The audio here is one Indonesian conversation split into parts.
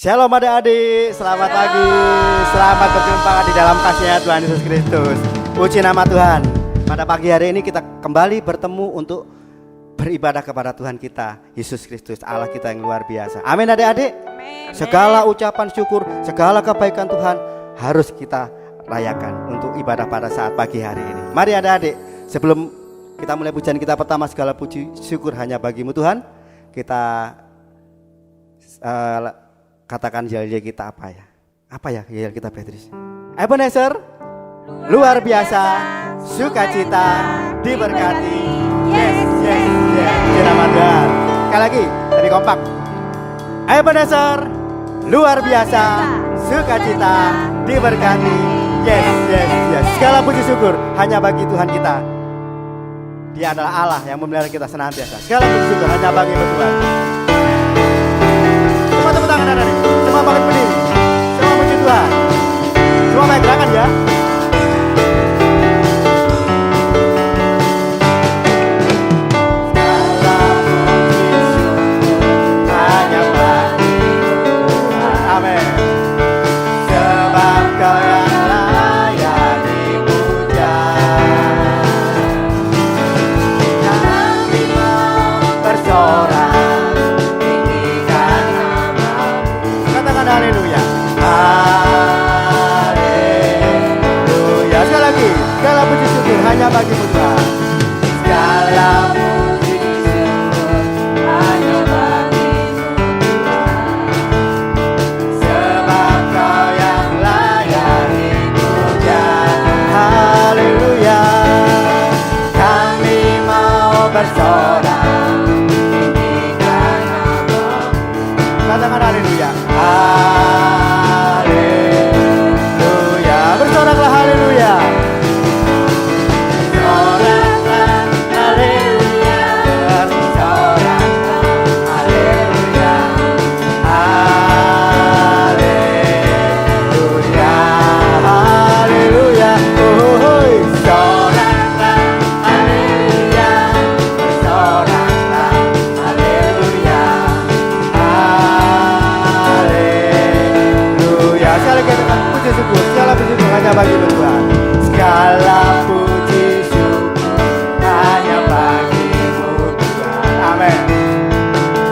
Shalom adik-adik, selamat pagi, selamat berjumpa di dalam kasih-Nya Tuhan Yesus Kristus. Puji nama Tuhan. Pada pagi hari ini kita kembali bertemu untuk beribadah kepada Tuhan kita, Yesus Kristus, Allah kita yang luar biasa. Amin adik-adik. Segala ucapan syukur, segala kebaikan Tuhan harus kita rayakan untuk ibadah pada saat pagi hari ini. Mari adik-adik, sebelum kita mulai pujian kita pertama, segala puji syukur hanya bagimu Tuhan. Kita katakan yel-yel kita apa ya? Apa ya yel kita Beatrice? Ebenezer, luar biasa, sukacita, diberkati. Yes, yes, yes. Puji nama Tuhan. Sekali lagi, dari kompak. Ebenezer, luar biasa, sukacita, diberkati. Yes, yes, yes. Segala puji syukur hanya bagi Tuhan kita. Dia adalah Allah yang memelihara kita senantiasa. Segala puji syukur hanya bagi Tuhan. Semua tepuk tangan adik-adik. Semua bangkit berdiri. Semua puji Tuhan. Semua baik gerakan ya. Hanya bagimu Tuhan. Segala puji syukur hanya bagimu Tuhan. Sebab Kau yang layak dipuja. Haleluya. Kami mau bersorak tinggikan nama-Mu. Katakan haleluya. Haleluya. Bersoraklah haleluya. Hanya bagi Tuhan. Segala puji syukur hanya bagimu Tuhan. Amin.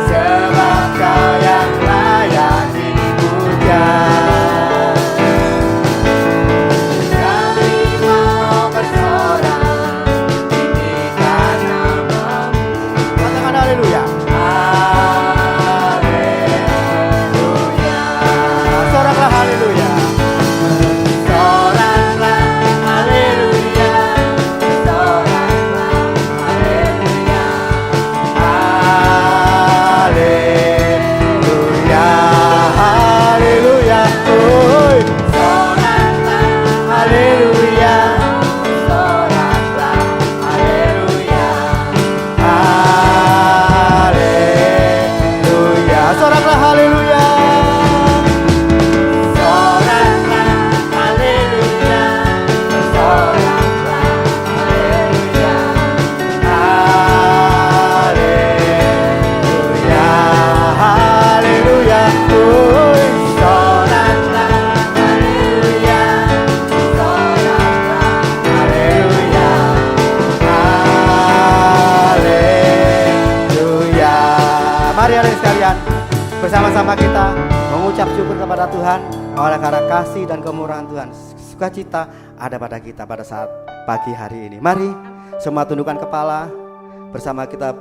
Sebab Kau yang layak dipuja. Kami mau bersorak tinggikan nama-Mu. Katakan haleluya. Haleluya. Soraklah haleluya. Bersama-sama kita mengucap syukur kepada Tuhan oleh karena kasih dan kemurahan Tuhan. Sukacita ada pada kita pada saat pagi hari ini. Mari semua tundukkan kepala, bersama kita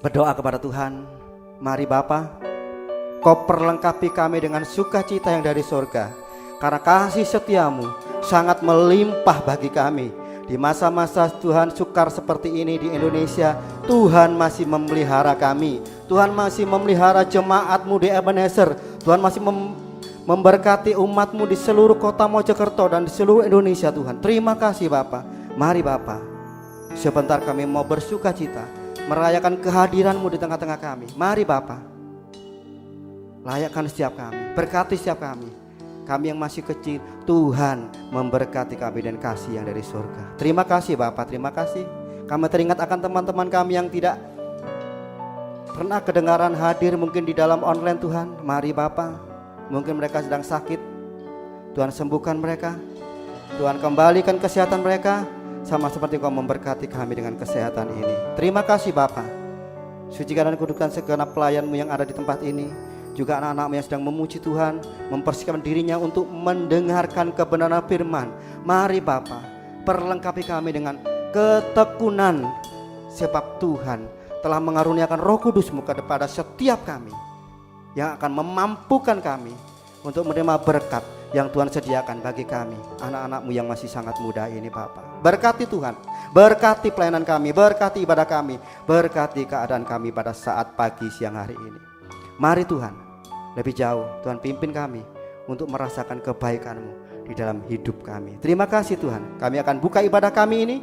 berdoa kepada Tuhan. Mari Bapa, Kau perlengkapi kami dengan sukacita yang dari surga, karena kasih setiamu sangat melimpah bagi kami. Di masa-masa Tuhan sukar seperti ini di Indonesia, Tuhan masih memelihara kami. Tuhan masih memelihara jemaat-Mu di Ebenezer. Tuhan masih memberkati umat-Mu di seluruh kota Mojokerto dan di seluruh Indonesia Tuhan. Terima kasih Bapa. Mari Bapa, sebentar kami mau bersukacita merayakan kehadiran-Mu di tengah-tengah kami. Mari Bapa, layakkan setiap kami, berkati setiap kami. Kami yang masih kecil, Tuhan memberkati kami dan kasih yang dari surga. Terima kasih Bapak, terima kasih. Kami teringat akan teman-teman kami yang tidak pernah kedengaran hadir mungkin di dalam online Tuhan, mari Bapa, mungkin mereka sedang sakit, Tuhan sembuhkan mereka, Tuhan kembalikan kesehatan mereka, sama seperti Kau memberkati kami dengan kesehatan ini. Terima kasih Bapa. Sucikan dan kuduskan segenap pelayan-Mu yang ada di tempat ini, juga anak-anak-Mu yang sedang memuji Tuhan, mempersiapkan dirinya untuk mendengarkan kebenaran firman. Mari Bapa, perlengkapi kami dengan ketekunan, sebab Tuhan telah mengaruniakan Roh Kudus-Mu kepada setiap kami, yang akan memampukan kami untuk menerima berkat yang Tuhan sediakan bagi kami, anak-anak-Mu yang masih sangat muda ini Bapa. Berkati Tuhan, berkati pelayanan kami, berkati ibadah kami, berkati keadaan kami pada saat pagi siang hari ini. Mari Tuhan, lebih jauh Tuhan pimpin kami untuk merasakan kebaikan-Mu di dalam hidup kami. Terima kasih Tuhan, kami akan buka ibadah kami ini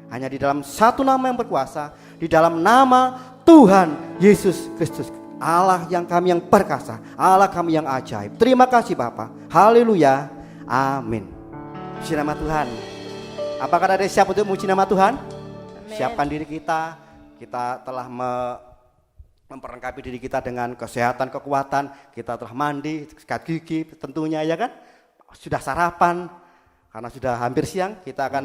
hanya di dalam satu nama yang berkuasa, di dalam nama Tuhan Yesus Kristus, Allah yang kami yang perkasa, Allah kami yang ajaib. Terima kasih Bapa. Haleluya. Amin. Puji nama Tuhan. Apakah ada siap untuk memuji nama Tuhan? Amen. Siapkan diri kita. Kita telah memperlengkapi diri kita dengan kesehatan, kekuatan. Kita telah mandi, sikat gigi tentunya ya kan. Sudah sarapan. Karena sudah hampir siang, kita akan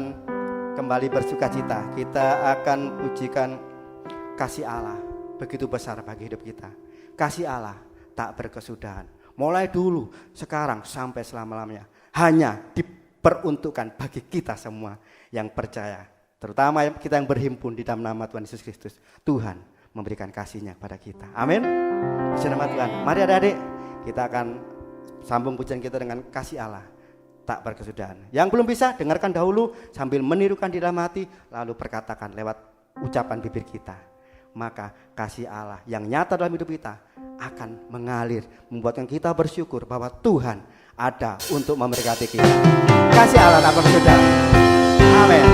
kembali bersukacita. Kita akan pujikan kasih Allah begitu besar bagi hidup kita. Kasih Allah tak berkesudahan. Mulai dulu, sekarang sampai selama-lamanya. Hanya diperuntukkan bagi kita semua yang percaya. Terutama kita yang berhimpun di dalam nama Tuhan Yesus Kristus. Tuhan memberikan kasih-Nya kepada kita. Amin. Puji nama Tuhan. Mari adik-adik, kita akan sambung pujian kita dengan kasih Allah tak berkesudahan. Yang belum bisa, dengarkan dahulu sambil menirukan di dalam hati, lalu perkatakan lewat ucapan bibir kita. Maka kasih Allah yang nyata dalam hidup kita akan mengalir, membuatkan kita bersyukur bahwa Tuhan ada untuk memberkati kita. Kasih Allah tak berkesudahan. Amin.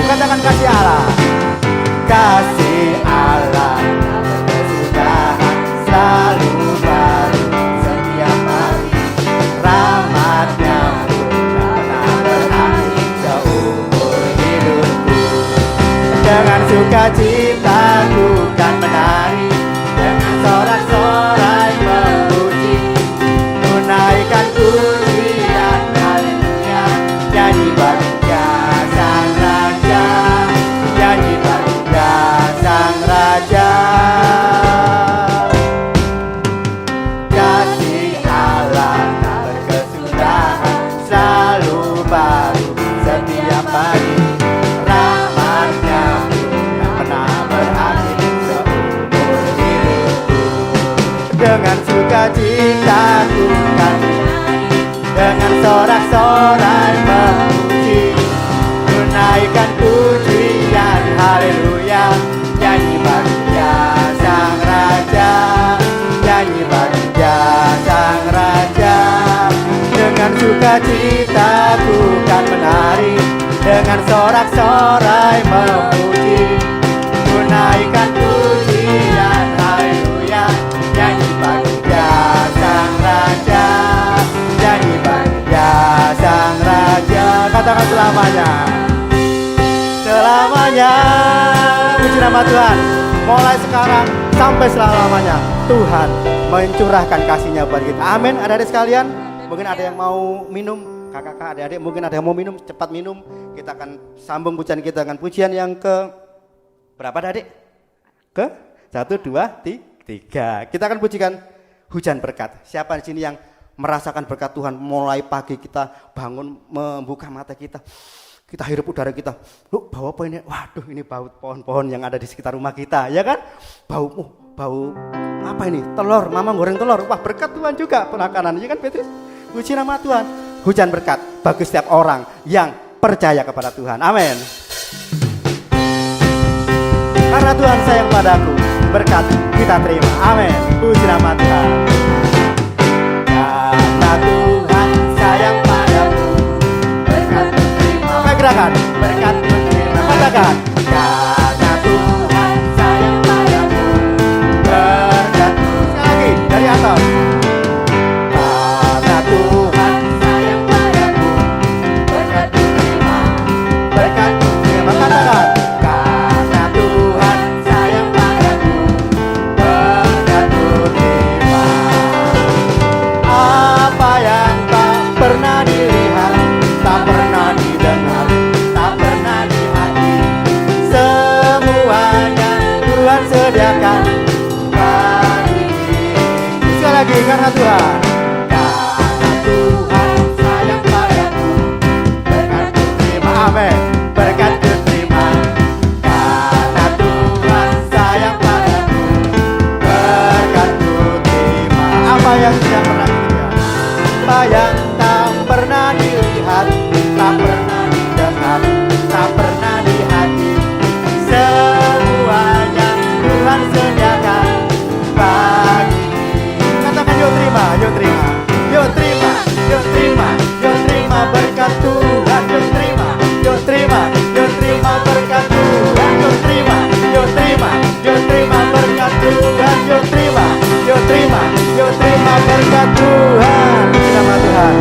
Katakan kasih Allah. Kasih Allah berkesudahan selalu baru setiap hari. Rahmat-Nya pun tak pernah berakhir seumur hidupku. Dengan sukacita ku kan menari, dengan sorak-sorai memuji, menaikkan pujian haleluya, nyanyi bagi Sang Raja, nyanyi barunya Sang Raja. Kasih Allah tak berkesudahan selalu baru setiap pagi. Rahmat-Nya tak pernah berakhir seumur hidupku. Dengan sukacita ku kan dengan sorak-sorai memuji, menaikkan pujian haleluya, nyanyi barunya Sang Raja, nyanyi barunya Sang Raja. Dengan sukacita ku kan menari, dengan sorak-sorai memuji, menaikkan pujian haleluya, nyanyi barunya Sang Raja, nyanyi barunya Sang Raja. Katakan selamanya. Selamanya. Puji nama Tuhan. Mulai sekarang sampai selama-lamanya Tuhan mencurahkan kasih-Nya buat kita. Amin. Adik-adik sekalian, mungkin ada yang mau minum. Kakak-kakak, adik-adik mungkin ada yang mau minum. Cepat minum. Kita akan sambung pujian kita dengan pujian yang ke berapa adik? Ke 1, 2, 3. Kita akan pujikan hujan berkat. Siapa di sini yang merasakan berkat Tuhan mulai pagi kita bangun, membuka mata kita, kita hirup udara kita, bau apa ini? Waduh, ini bau pohon-pohon yang ada di sekitar rumah kita, ya kan? Bau apa ini? Telur, mama goreng telur. Wah, berkat Tuhan juga penakanan, ya kan Petrus? Puji nama Tuhan. Hujan berkat bagi setiap orang yang percaya kepada Tuhan. Amin. Karena Tuhan sayang padaku, berkat kita terima. Amin. Puji nama Tuhan. Karena Tuhan sayang padaku, berkat terima. Gerakan berkat terima. katakan karena Tuhan sayang padamu, berkat. Sekali lagi dari atas. Karena Tuhan sayang padamu, berkat terima, berkat terima. Katakan karena Tuhan sayang padamu, berkat terima. Apa yang tak pernah dilihat, tak pernah didengar, tak pernah di hati, semuanya Tuhan sediakan bagi diriku. Sekali lagi karena Tuhan. Karena Tuhan sayang padamu, berkat terima. Amin. Berkat terima. Karena Tuhan sayang padamu, berkat terima. Apa yang tidak pernah dilihat, apa yang tak pernah dilihat, tak pernah didengar, tak pernah di hati, semuanya Tuhan sediakan bagi diri. Katakan yuk terima, yuk terima, yuk terima, yuk terima, yuk terima berkat Tuhan, yuk terima, yuk terima, yuk terima berkat Tuhan, yuk terima, yuk terima, yuk terima berkat Tuhan, yuk terima, yuk terima, yuk terima berkat Tuhan. Puji nama Tuhan,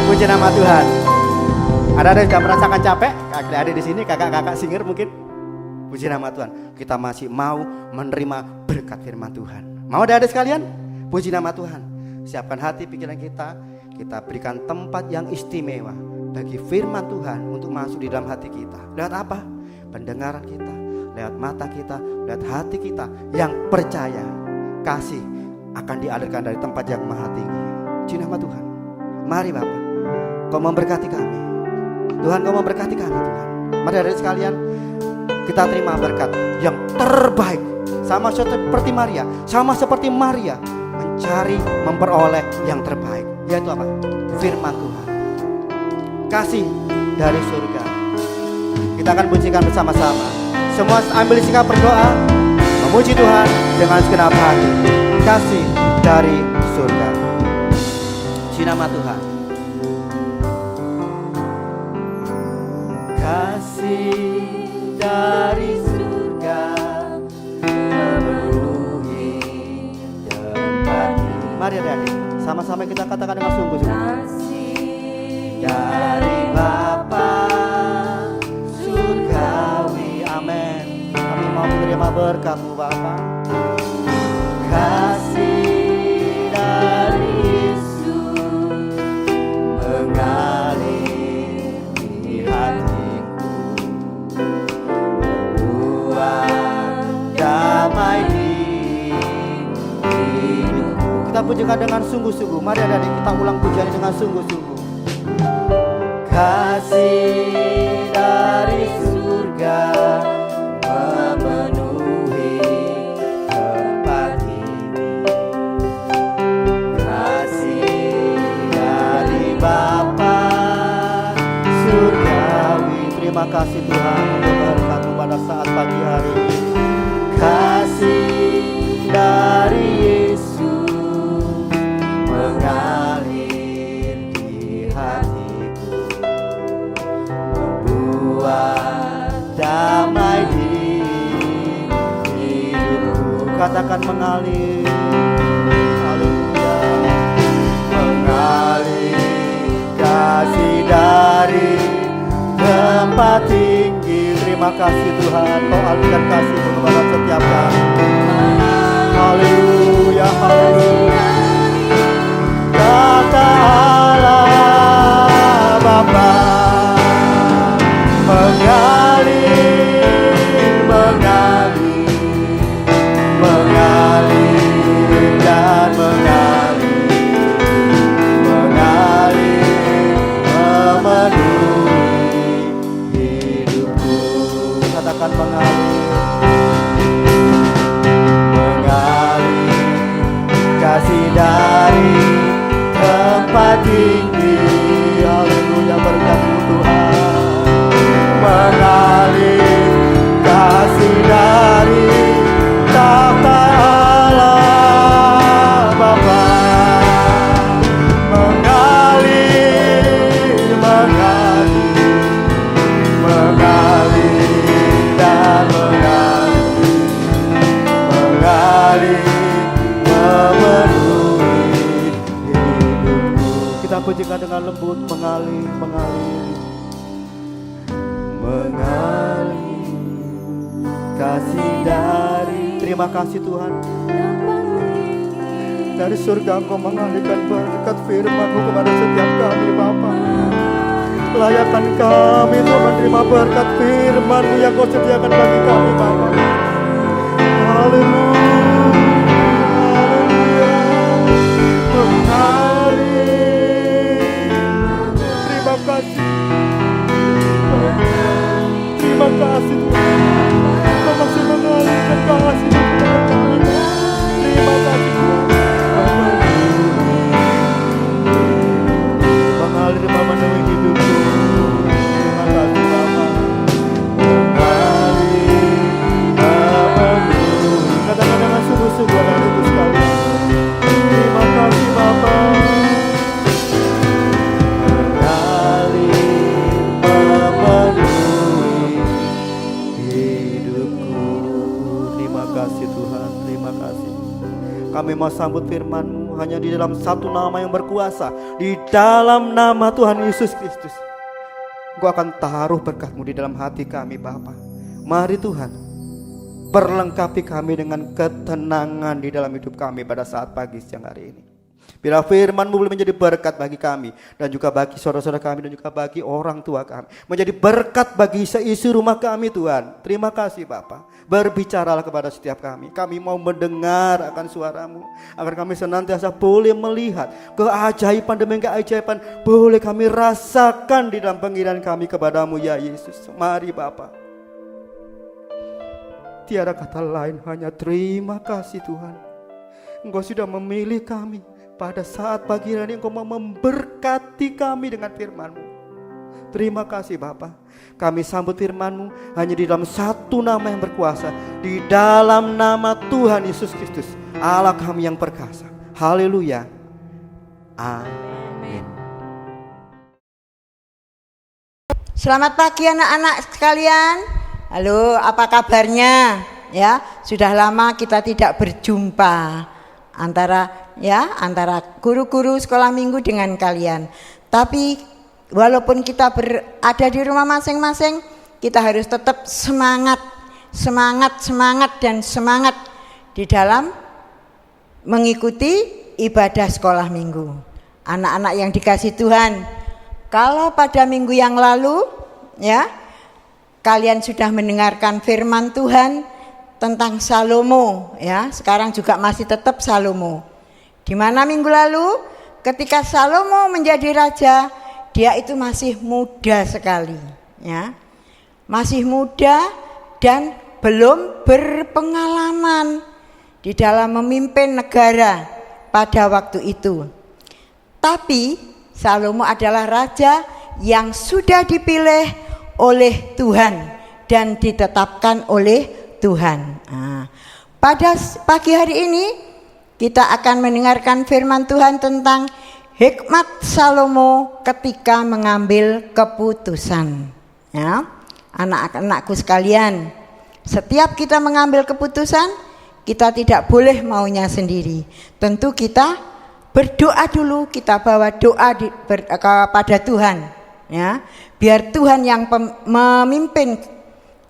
puji nama Tuhan. Ada yang sudah merasakan capek? Adik-adik di sini, kakak-kakak singer mungkin. Puji nama Tuhan. Kita masih mau menerima berkat firman Tuhan. Mau adik-adik sekalian? Puji nama Tuhan. Siapkan hati pikiran kita. Kita berikan tempat yang istimewa bagi firman Tuhan untuk masuk di dalam hati kita. Lewat apa? Pendengaran kita, lewat mata kita, lewat hati kita yang percaya kasih akan dialirkan dari tempat yang maha tinggi. Puji nama Tuhan. Mari Bapak, Kau memberkati kami. Tuhan, Kau memberkati kami Tuhan. Mari adik sekalian, kita terima berkat yang terbaik. Sama seperti Maria, sama seperti Maria mencari, memperoleh yang terbaik. Yaitu apa? Firman Tuhan, kasih dari surga. Kita akan pujikan bersama-sama. Semua ambil sikap berdoa, memuji Tuhan dengan segenap hati. Kasih dari surga. Puji nama Tuhan. Kasih dari surga memenuhi tempat ini. Mari adik-adik, sama-sama kita katakan dengan sungguh-sungguh. Kasih dari Bapa surgawi. Amin. Kami mau menerima berkat-Mu Bapa. Kasih dari Yesus mengalir di hatiku, membuat damai di hidupku. Kita pujikan dengan sungguh-sungguh. Mari adik-adik kita ulang pujian dengan sungguh-sungguh. Kasih dari surga memenuhi tempat ini. Kasih dari Bapa surgawi. Terima kasih Tuhan untuk berkat-Mu pada saat pagi hari ini. Kasih dari Yesus mengalir di hatiku, membuat damai di hidupku. Katakan mengalir. Haleluya. Mengalir kasih dari tempat tinggi. Terima kasih Tuhan, Kau alirkan kasih-Mu kepada setiap kami. Haleluya, haleluya. Kata Allah Bapa mengalir, mengalir, mengalir dan mengalir, mengalir memenuhi hidupku. Katakan mengalir, mengalir kasih dari tempat tinggi. Haleluya, berkat pujikan dengan lembut, mengalir, kasih terima kasih Tuhan. Dari surga Engkau mengalirkan berkat firman-Mu kepada setiap kami Bapa. Layakan kami untuk menerima berkat firman-Mu yang Kau sediakan bagi kami Bapa. Haleluya. Terima kasih Tuhan. Kau masih mengalirkan kasih kepada kami. Terima kasih Tuhan. Mengalir memenuhi hidupku. Terima kasih Bapa. Mengalir memenuhi. Katakan dengan sungguh-sungguh dan itu sekali. Terima kasih Bapa. Kami mau sambut firman-Mu hanya di dalam satu nama yang berkuasa, di dalam nama Tuhan Yesus Kristus. Engkau akan taruh berkat-Mu di dalam hati kami Bapa. Mari Tuhan, perlengkapi kami dengan ketenangan di dalam hidup kami pada saat pagi siang hari ini. Bila firman-Mu boleh menjadi berkat bagi kami dan juga bagi saudara-saudara kami dan juga bagi orang tua kami, menjadi berkat bagi seisi rumah kami Tuhan. Terima kasih Bapa. Berbicaralah kepada setiap kami. Kami mau mendengar akan suara-Mu, agar kami senantiasa boleh melihat keajaiban demi keajaiban boleh kami rasakan di dalam panggilan kami kepada-Mu ya Yesus. Mari Bapa. Tiada kata lain, hanya terima kasih Tuhan. Engkau sudah memilih kami. Pada saat pagi hari Engkau mau memberkati kami dengan firman-Mu. Terima kasih Bapa. Kami sambut firman-Mu hanya di dalam satu nama yang berkuasa, di dalam nama Tuhan Yesus Kristus, Allah kami yang perkasa. Haleluya. Amin. Selamat pagi anak-anak sekalian. Halo, apa kabarnya? Ya, sudah lama kita tidak berjumpa antara guru-guru sekolah minggu dengan kalian. Tapi walaupun kita berada di rumah masing-masing, kita harus tetap semangat di dalam mengikuti ibadah sekolah minggu. Anak-anak yang dikasihi Tuhan, kalau pada minggu yang lalu ya, kalian sudah mendengarkan firman Tuhan tentang Salomo ya, sekarang juga masih tetap Salomo. Di mana minggu lalu ketika Salomo menjadi raja, dia itu masih muda sekali ya. Masih muda dan belum berpengalaman di dalam memimpin negara pada waktu itu. Tapi Salomo adalah raja yang sudah dipilih oleh Tuhan dan ditetapkan oleh Tuhan. Nah, pada pagi hari ini kita akan mendengarkan firman Tuhan tentang hikmat Salomo ketika mengambil keputusan. Ya, anak-anakku sekalian, setiap kita mengambil keputusan, kita tidak boleh maunya sendiri. Tentu kita berdoa dulu, kita bawa doa kepada Tuhan. Ya, biar Tuhan yang memimpin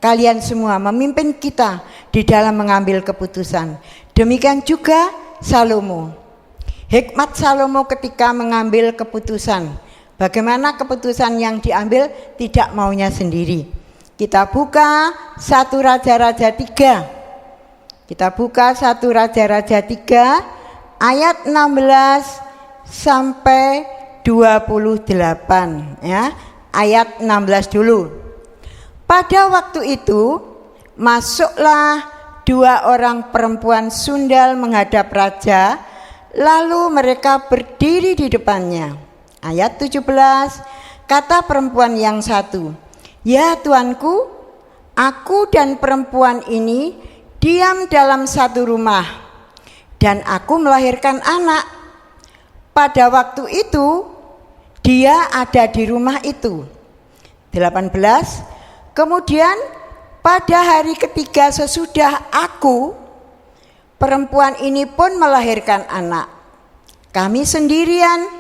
kalian semua, memimpin kita di dalam mengambil keputusan. Demikian juga Salomo. Hikmat Salomo ketika mengambil keputusan. Bagaimana keputusan yang diambil tidak maunya sendiri. Kita buka 1 Raja-Raja 3. Kita buka 1 Raja-Raja 3 ayat 16 sampai 28 ya. Ayat 16 dulu. Pada waktu itu masuklah 2 orang perempuan sundal menghadap raja, lalu mereka berdiri di depannya. Ayat 17, kata perempuan yang satu, "Ya Tuanku, aku dan perempuan ini diam dalam satu rumah, dan aku melahirkan anak. Pada waktu itu dia ada di rumah itu." 18, kemudian pada hari ketiga sesudah aku, perempuan ini pun melahirkan anak. Kami sendirian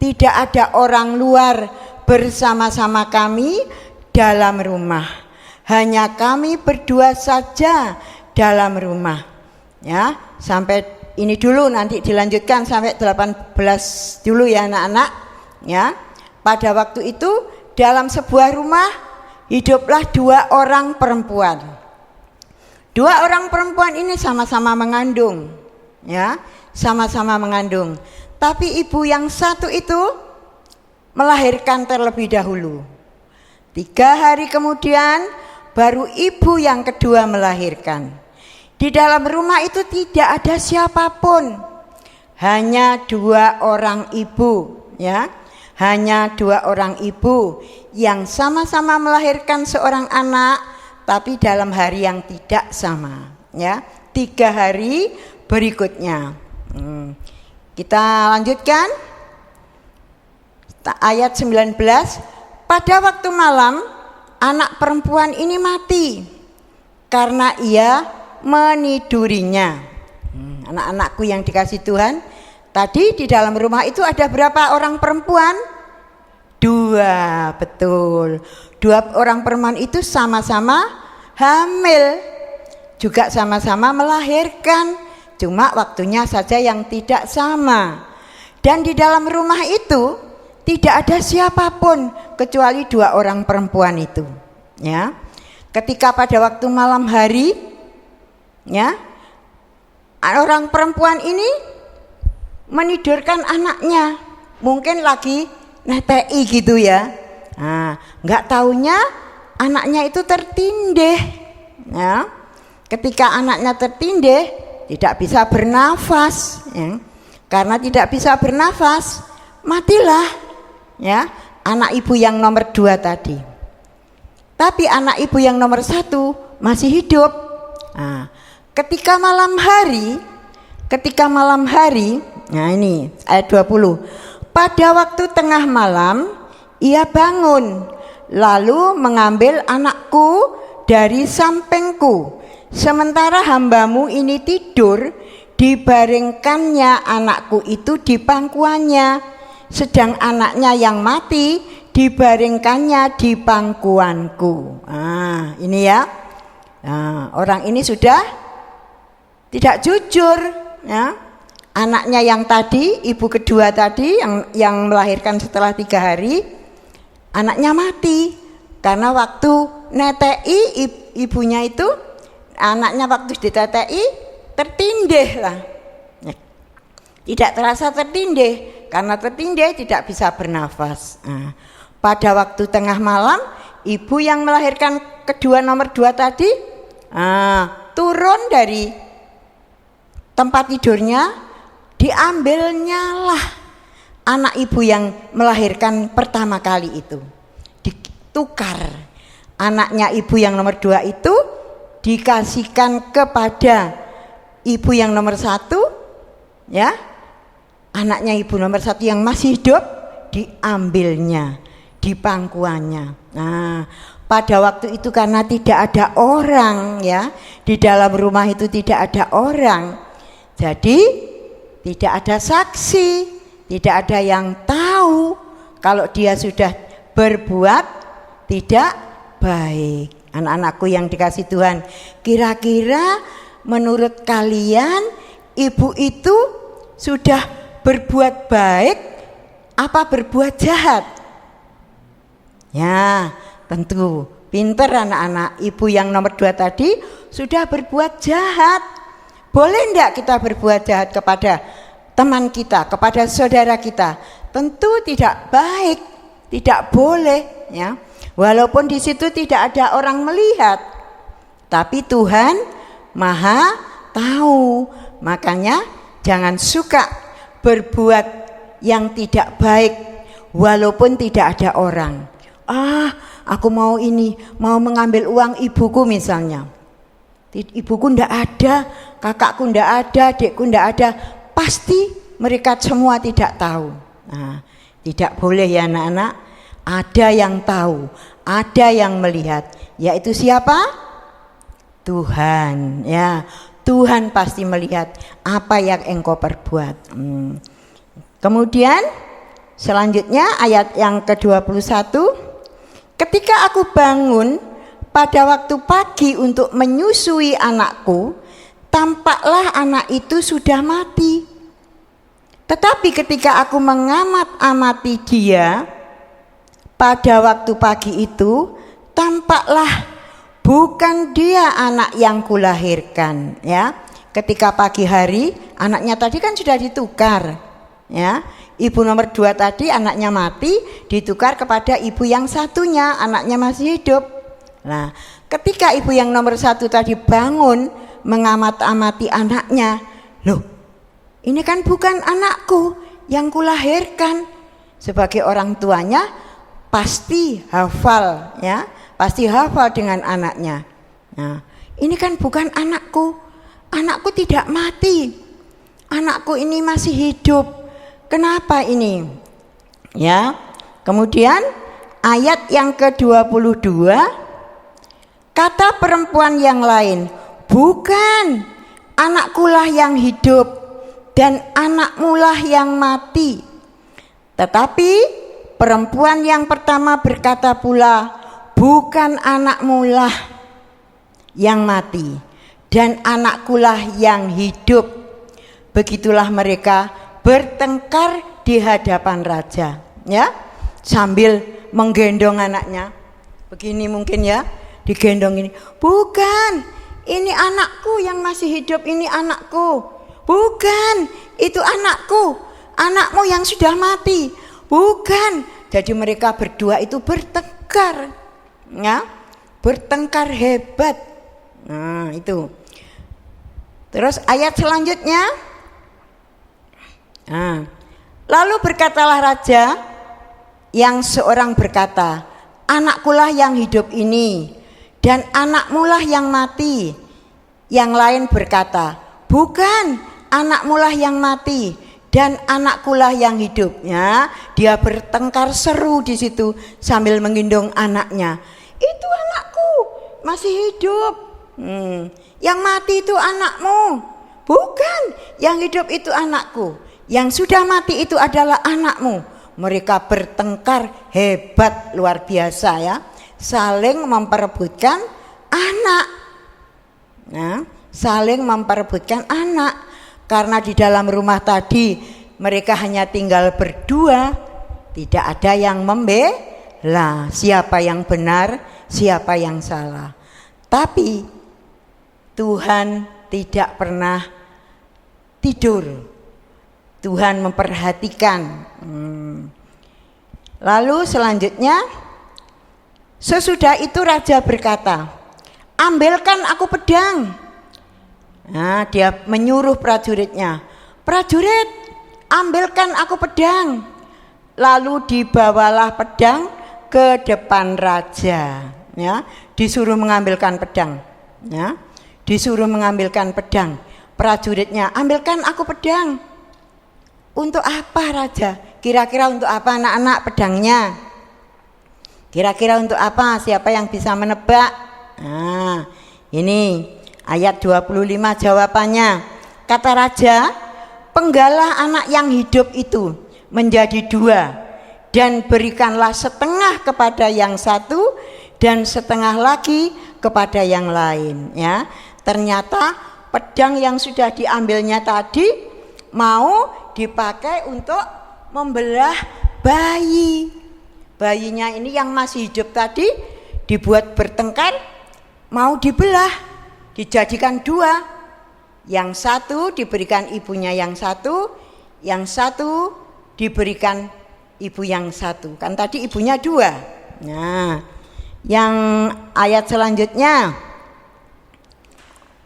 tidak ada orang luar bersama-sama kami dalam rumah. Hanya kami berdua saja dalam rumah. Ya, sampai ini dulu, nanti dilanjutkan sampai 18 dulu ya anak-anak. Ya. Pada waktu itu dalam sebuah rumah hiduplah 2 orang perempuan. 2 orang perempuan ini sama-sama mengandung. Ya, sama-sama mengandung. Tapi ibu yang satu itu melahirkan terlebih dahulu. 3 hari kemudian baru ibu yang kedua melahirkan. Di dalam rumah itu tidak ada siapapun, hanya 2 orang ibu, ya, hanya 2 orang ibu yang sama-sama melahirkan seorang anak, tapi dalam hari yang tidak sama, ya, 3 hari berikutnya. Kita lanjutkan ayat 19. Pada waktu malam anak perempuan ini mati karena ia menidurinya. Anak-anakku yang dikasih Tuhan, tadi di dalam rumah itu ada berapa orang perempuan? 2, betul. 2 orang perempuan itu sama-sama hamil, juga sama-sama melahirkan, cuma waktunya saja yang tidak sama. Dan di dalam rumah itu tidak ada siapapun kecuali 2 orang perempuan itu. Ya, ketika pada waktu malam hari, ya, orang perempuan ini menidurkan anaknya, mungkin lagi netei gitu ya. Nah, nggak taunya anaknya itu tertindih. Ya, ketika anaknya tertindih tidak bisa bernafas, ya. Karena tidak bisa bernafas, matilah, ya, anak ibu yang nomor 2 tadi. Tapi anak ibu yang nomor 1 masih hidup. Nah, ketika malam hari, nah ini ayat 20. Pada waktu tengah malam ia bangun, lalu mengambil anakku dari sampingku. Sementara hambamu ini tidur, dibaringkannya anakku itu di pangkuannya, sedang anaknya yang mati dibaringkannya di pangkuanku. Nah, ini ya. Nah, orang ini sudah tidak jujur, ya. Anaknya yang tadi, ibu kedua tadi yang melahirkan setelah 3 hari, anaknya mati karena waktu netei ibunya itu, anaknya waktu ditetei tertindih lah. Tidak terasa tertindih, karena tertindih tidak bisa bernafas. Nah, pada waktu tengah malam, ibu yang melahirkan kedua nomor 2 tadi turun dari tempat tidurnya, diambilnya lah anak ibu yang melahirkan pertama kali itu, ditukar. Anaknya ibu yang nomor 2 itu dikasihkan kepada ibu yang nomor 1, ya. Anaknya ibu nomor 1 yang masih hidup diambilnya di pangkuannya. Nah, pada waktu itu karena tidak ada orang, ya, di dalam rumah itu tidak ada orang, jadi tidak ada saksi, tidak ada yang tahu kalau dia sudah berbuat tidak baik. Anak-anakku yang dikasih Tuhan, kira-kira menurut kalian ibu itu sudah berbuat baik apa berbuat jahat? Ya, tentu pinter anak-anak. Ibu yang nomor 2 tadi sudah berbuat jahat. Boleh enggak kita berbuat jahat kepada teman kita, kepada saudara kita? Tentu tidak baik, tidak boleh, ya. Walaupun di situ tidak ada orang melihat, tapi Tuhan Maha tahu. Makanya jangan suka berbuat yang tidak baik walaupun tidak ada orang. Aku mau ini, mau mengambil uang ibuku misalnya. Ibuku ndak ada, kakakku ndak ada, adikku ndak ada, pasti mereka semua tidak tahu. Nah, tidak boleh ya anak-anak. Ada yang tahu, ada yang melihat, yaitu siapa? Tuhan, ya. Tuhan pasti melihat apa yang engkau perbuat. Kemudian Selanjutnya ayat yang ke-21. Ketika aku bangun pada waktu pagi untuk menyusui anakku, tampaklah anak itu sudah mati. Tetapi ketika aku mengamat-amati dia pada waktu pagi itu, tampaklah bukan dia anak yang kulahirkan, ya. Ketika pagi hari anaknya tadi kan sudah ditukar, ya. Ibu nomor 2 tadi anaknya mati, ditukar kepada ibu yang satunya, anaknya masih hidup. Nah, ketika ibu yang nomor 1 tadi bangun mengamat-amati anaknya, loh, ini kan bukan anakku yang kulahirkan. Sebagai orang tuanya pasti hafal, ya, pasti hafal dengan anaknya. Nah, ini kan bukan anakku, anakku tidak mati, anakku ini masih hidup. Kenapa ini? Ya. Kemudian ayat yang ke-22, kata perempuan yang lain, bukan, anakkulah yang hidup dan anakmulah yang mati. Tetapi perempuan yang pertama berkata pula, bukan anakmulah yang mati dan anakkulah yang hidup. Begitulah mereka bertengkar di hadapan raja, ya, sambil menggendong anaknya. Begini mungkin ya, digendong ini. Bukan, ini anakku yang masih hidup, ini anakku. Bukan, itu anakku, anakmu yang sudah mati. Bukan. Jadi mereka berdua itu bertengkar, ya, bertengkar hebat. Nah, itu. Terus ayat selanjutnya. Nah, lalu berkatalah raja yang seorang berkata, anakkulah yang hidup ini dan anakmulah yang mati. Yang lain berkata, bukan, anakmulah yang mati dan anakkulah yang hidup. Ya, dia bertengkar seru di situ sambil menggendong anaknya. Itu anakku masih hidup. Yang mati itu anakmu. Bukan, yang hidup itu anakku. Yang sudah mati itu adalah anakmu. Mereka bertengkar hebat luar biasa, ya, saling memperebutkan anak. Nah, saling memperebutkan anak. Karena di dalam rumah tadi mereka hanya tinggal berdua, tidak ada yang membela siapa yang benar, siapa yang salah. Tapi Tuhan tidak pernah tidur. Tuhan memperhatikan. Lalu selanjutnya, sesudah itu raja berkata, ambilkan aku pedang. Nah, dia menyuruh prajuritnya, prajurit, ambilkan aku pedang. Lalu dibawalah pedang ke depan raja. Ya, disuruh mengambilkan pedang. Ya, disuruh mengambilkan pedang. Prajuritnya, ambilkan aku pedang. Untuk apa raja? Kira-kira untuk apa anak-anak pedangnya? Kira-kira untuk apa? Siapa yang bisa menebak? Nah, ini ayat 25 jawabannya. Kata raja, penggalah anak yang hidup itu menjadi 2 dan berikanlah setengah kepada yang satu dan setengah lagi kepada yang lain. Ya, ternyata pedang yang sudah diambilnya tadi mau dipakai untuk membelah bayi. Bayinya ini yang masih hidup tadi dibuat bertengkar, mau dibelah, dijadikan 2. Yang satu diberikan ibunya yang satu diberikan ibu yang satu. Kan tadi ibunya 2. Nah, yang ayat selanjutnya,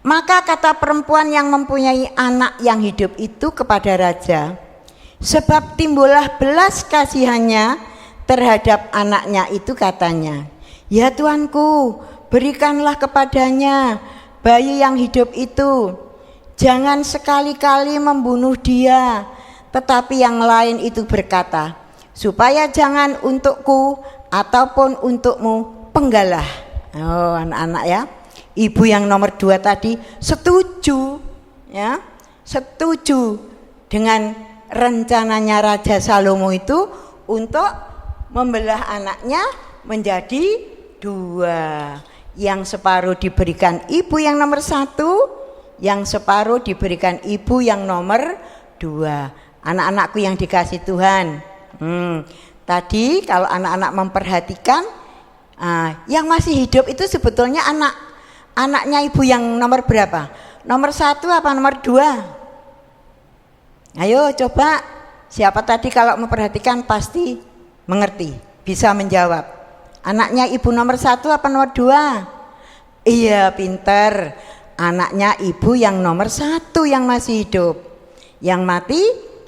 maka kata perempuan yang mempunyai anak yang hidup itu kepada raja, sebab timbullah belas kasihannya terhadap anaknya itu, katanya, ya Tuanku, berikanlah kepadanya bayi yang hidup itu, jangan sekali-kali membunuh dia. Tetapi yang lain itu berkata, supaya jangan untukku ataupun untukmu penggalah. Oh, anak-anak ya. Ibu yang nomor 2 tadi setuju, ya, setuju dengan rencananya Raja Salomo itu untuk membelah anaknya menjadi 2. Yang separuh diberikan ibu yang nomor 1, yang separuh diberikan ibu yang nomor 2. Anak-anakku yang dikasih Tuhan. Tadi kalau anak-anak memperhatikan, yang masih hidup itu sebetulnya anaknya ibu yang nomor berapa? Nomor 1 apa nomor 2? Ayo coba, siapa tadi kalau memperhatikan pasti mengerti, bisa menjawab. Anaknya ibu nomor 1 apa nomor 2? Iya, pinter. Anaknya ibu yang nomor 1 yang masih hidup. Yang mati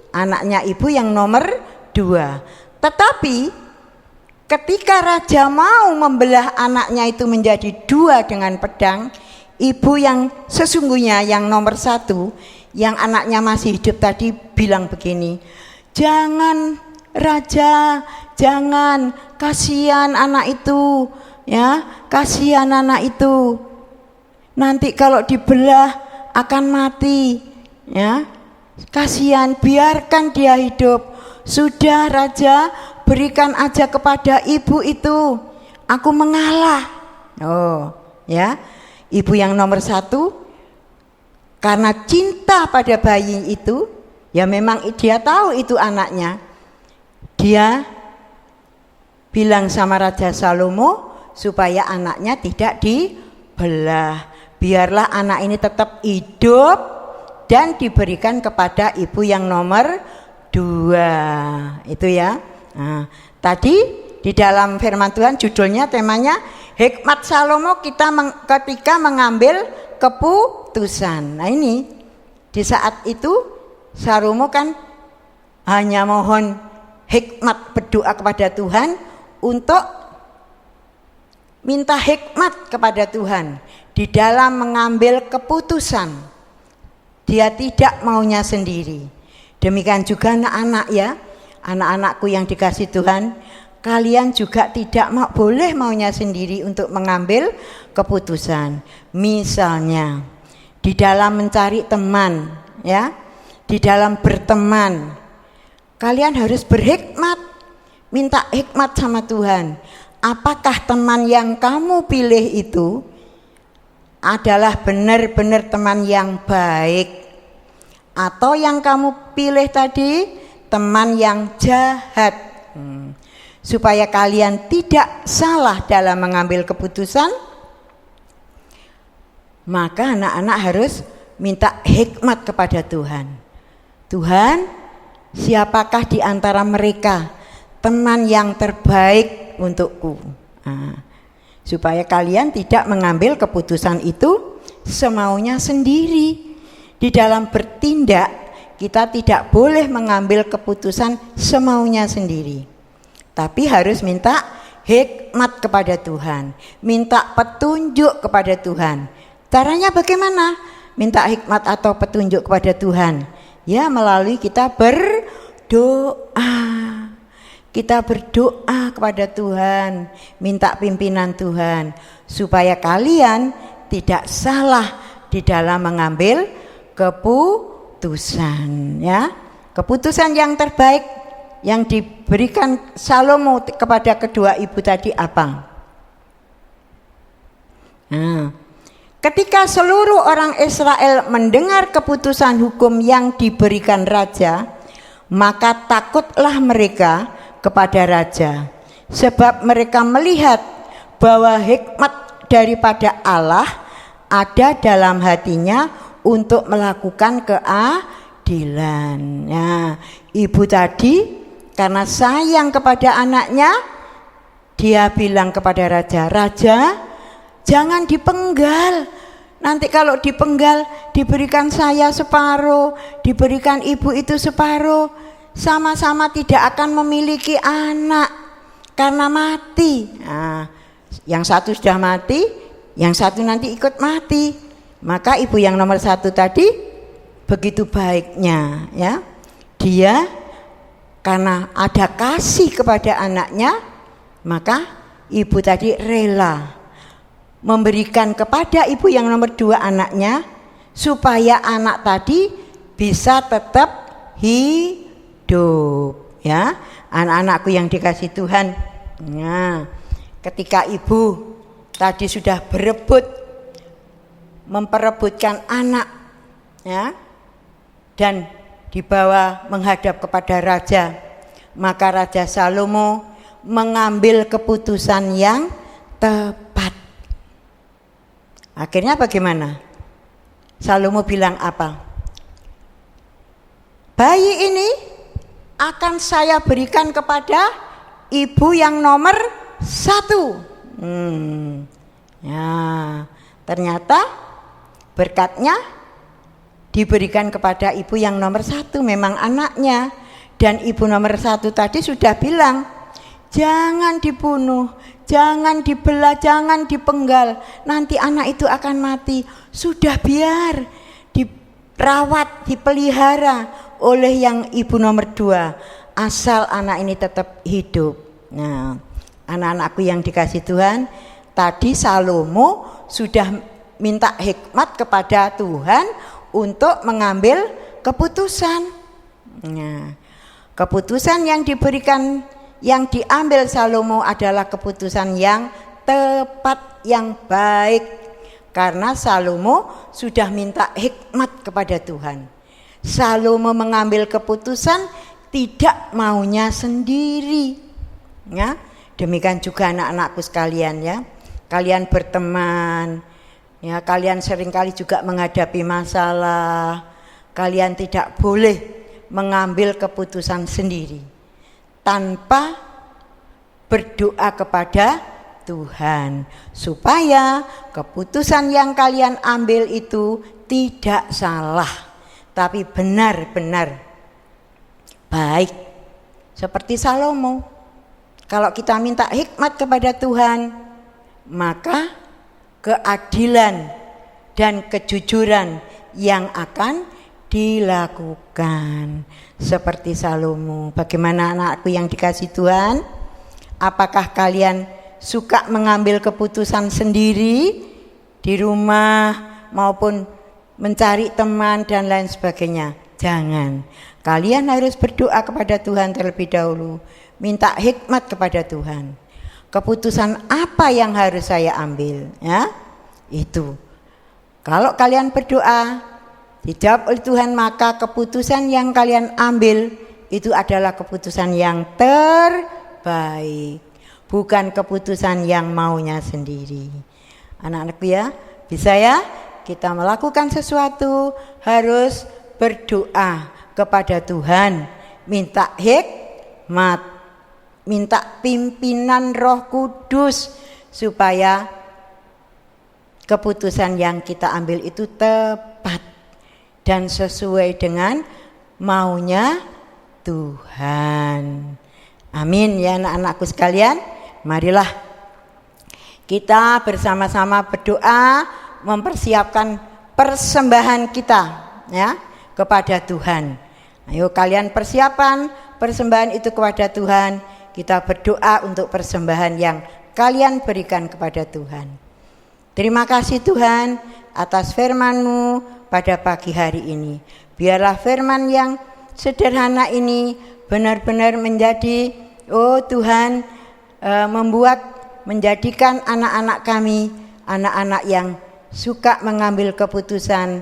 anaknya ibu yang nomor 2. Tetapi ketika raja mau membelah anaknya itu menjadi 2 dengan pedang, ibu yang sesungguhnya yang nomor 1 yang anaknya masih hidup tadi bilang begini, jangan raja, jangan, kasihan anak itu, ya, kasihan anak itu, nanti kalau dibelah akan mati, ya, kasihan, biarkan dia hidup. Sudah raja, berikan aja kepada ibu itu, aku mengalah. Oh, ya, ibu yang nomor 1 karena cinta pada bayi itu, ya memang dia tahu itu anaknya, dia bilang sama Raja Salomo supaya anaknya tidak dibelah, biarlah anak ini tetap hidup dan diberikan kepada ibu yang nomor 2. Itu ya. Nah, tadi di dalam firman Tuhan judulnya, temanya hikmat Salomo ketika mengambil keputusan. Nah ini di saat itu Salomo kan hanya mohon hikmat, berdoa kepada Tuhan untuk minta hikmat kepada Tuhan di dalam mengambil keputusan. Dia tidak maunya sendiri. Demikian juga anak-anak ya, anak-anakku yang dikasih Tuhan, kalian juga tidak boleh maunya sendiri untuk mengambil keputusan. Misalnya di dalam mencari teman, ya, di dalam berteman, kalian harus berhikmat, minta hikmat sama Tuhan. Apakah teman yang kamu pilih itu adalah benar-benar teman yang baik, atau yang kamu pilih tadi teman yang jahat? Supaya kalian tidak salah dalam mengambil keputusan, maka anak-anak harus minta hikmat kepada Tuhan. Tuhan, siapakah di antara mereka teman yang terbaik untukku? Supaya kalian tidak mengambil keputusan itu semaunya sendiri. Di dalam bertindak kita tidak boleh mengambil keputusan semaunya sendiri, tapi harus minta hikmat kepada Tuhan, minta petunjuk kepada Tuhan. Caranya bagaimana minta hikmat atau petunjuk kepada Tuhan? Ya, melalui kita berdoa. Kita berdoa kepada Tuhan, minta pimpinan Tuhan supaya kalian tidak salah di dalam mengambil keputusan, ya. Keputusan yang terbaik yang diberikan Salomo kepada kedua ibu tadi apa? Nah, ketika seluruh orang Israel mendengar keputusan hukum yang diberikan raja, maka takutlah mereka kepada raja, sebab mereka melihat bahwa hikmat daripada Allah ada dalam hatinya untuk melakukan keadilan. Nah, ibu tadi karena sayang kepada anaknya, dia bilang kepada raja, raja, jangan dipenggal. Nanti kalau dipenggal diberikan saya separuh, diberikan ibu itu separuh, sama-sama tidak akan memiliki anak karena mati. Nah, yang satu sudah mati, yang satu nanti ikut mati. Maka ibu yang nomor 1 tadi begitu baiknya, ya, dia karena ada kasih kepada anaknya, maka ibu tadi rela memberikan kepada ibu yang nomor 2 anaknya supaya anak tadi bisa tetap hidup, ya. anak-anakku yang dikasih Tuhan. Nah, ketika ibu tadi sudah memperebutkan anak, ya, dan dibawa menghadap kepada raja, maka Raja Salomo mengambil keputusan yang tepat. Akhirnya bagaimana? Salomo bilang apa? Bayi ini akan saya berikan kepada ibu yang nomor 1. Ya, ternyata berkatnya diberikan kepada ibu yang nomor 1, memang anaknya. Dan ibu nomor 1 tadi sudah bilang, jangan dibunuh, jangan dibelah, jangan dipenggal, nanti anak itu akan mati. Sudah, biar dirawat, dipelihara oleh yang ibu nomor 2, asal anak ini tetap hidup. Nah, anak-anakku yang dikasih Tuhan, tadi Salomo sudah minta hikmat kepada Tuhan untuk mengambil keputusan. Nah, keputusan yang diberikan, yang diambil Salomo adalah keputusan yang tepat, yang baik, karena Salomo sudah minta hikmat kepada Tuhan. Salomo mengambil keputusan tidak maunya sendiri. Ya, demikian juga anak-anakku sekalian, ya. Kalian berteman, ya, kalian seringkali juga menghadapi masalah. Kalian tidak boleh mengambil keputusan sendiri tanpa berdoa kepada Tuhan, supaya keputusan yang kalian ambil itu tidak salah, tapi benar-benar baik. Seperti Salomo, kalau kita minta hikmat kepada Tuhan, maka keadilan dan kejujuran yang akan dilakukan seperti Salomo. Bagaimana anakku yang dikasih Tuhan? Apakah kalian suka mengambil keputusan sendiri di rumah maupun mencari teman dan lain sebagainya? Jangan. Kalian harus berdoa kepada Tuhan terlebih dahulu, minta hikmat kepada Tuhan. Keputusan apa yang harus saya ambil, ya? Itu. Kalau kalian berdoa dijawab oleh Tuhan, maka keputusan yang kalian ambil itu adalah keputusan yang terbaik, bukan keputusan yang maunya sendiri. Anak-anakku, ya, bisa ya, kita melakukan sesuatu harus berdoa kepada Tuhan, minta hikmat, minta pimpinan Roh Kudus, supaya keputusan yang kita ambil itu tepat dan sesuai dengan maunya Tuhan. Amin, ya anak-anakku sekalian. Marilah kita bersama-sama berdoa mempersiapkan persembahan kita, ya, kepada Tuhan. Ayo kalian persiapan persembahan itu kepada Tuhan. Kita berdoa untuk persembahan yang kalian berikan kepada Tuhan. Terima kasih Tuhan atas firman-Mu pada pagi hari ini. Biarlah firman yang sederhana ini benar-benar menjadi, oh Tuhan, menjadikan anak-anak kami anak-anak yang suka mengambil keputusan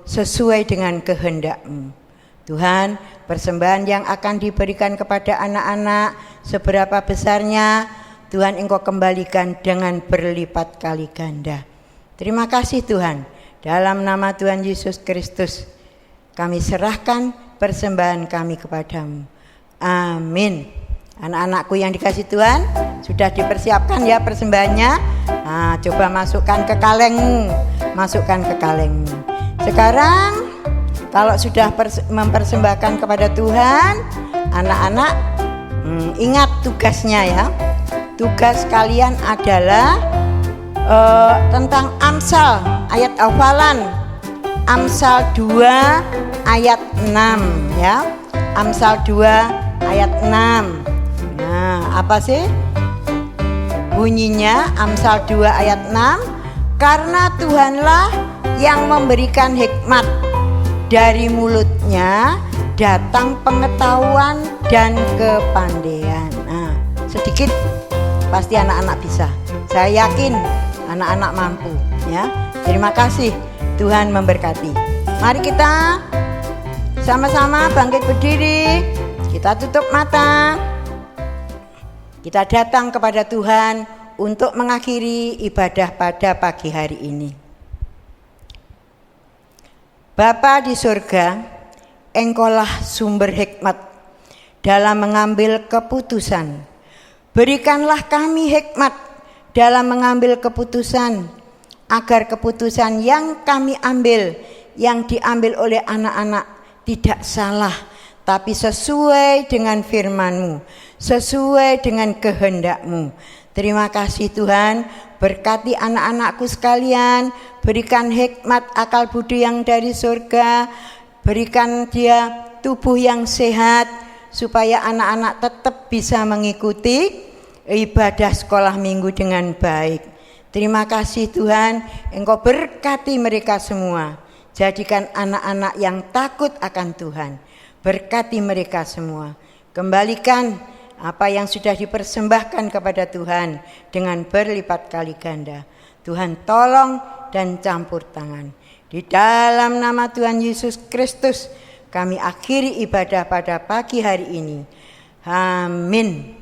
sesuai dengan kehendak-Mu. Tuhan, persembahan yang akan diberikan kepada anak-anak seberapa besarnya, Tuhan Engkau kembalikan dengan berlipat kali ganda. Terima kasih Tuhan. Dalam nama Tuhan Yesus Kristus kami serahkan persembahan kami kepadamu. Amin. Anak-anakku yang dikasih Tuhan, sudah dipersiapkan ya persembahannya. Nah, coba masukkan ke kalengmu. Masukkan ke kalengmu. Sekarang kalau sudah mempersembahkan kepada Tuhan, anak-anak ingat tugasnya ya. Tugas kalian adalah tentang Amsal, ayat hafalan Amsal 2 ayat 6 ya. Amsal 2 ayat 6. Nah, apa sih bunyinya? Amsal 2 ayat 6. Karena Tuhanlah yang memberikan hikmat, dari mulutnya datang pengetahuan dan kepandaian. Nah, sedikit pasti anak-anak bisa. Saya yakin anak-anak mampu ya. Terima kasih, Tuhan memberkati. Mari kita sama-sama bangkit berdiri. Kita tutup mata. Kita datang kepada Tuhan untuk mengakhiri ibadah pada pagi hari ini. Bapa di surga, Engkaulah sumber hikmat dalam mengambil keputusan. Berikanlah kami hikmat dalam mengambil keputusan, agar keputusan yang kami ambil, yang diambil oleh anak-anak tidak salah, tapi sesuai dengan firman-Mu, sesuai dengan kehendak-Mu. Terima kasih Tuhan, berkati anak-anakku sekalian, berikan hikmat akal budi yang dari surga, berikan dia tubuh yang sehat, supaya anak-anak tetap bisa mengikuti ibadah sekolah minggu dengan baik. Terima kasih Tuhan, Engkau berkati mereka semua. Jadikan anak-anak yang takut akan Tuhan. Berkati mereka semua. Kembalikan apa yang sudah dipersembahkan kepada Tuhan dengan berlipat kali ganda. Tuhan tolong dan campur tangan. Di dalam nama Tuhan Yesus Kristus kami akhiri ibadah pada pagi hari ini. Amin.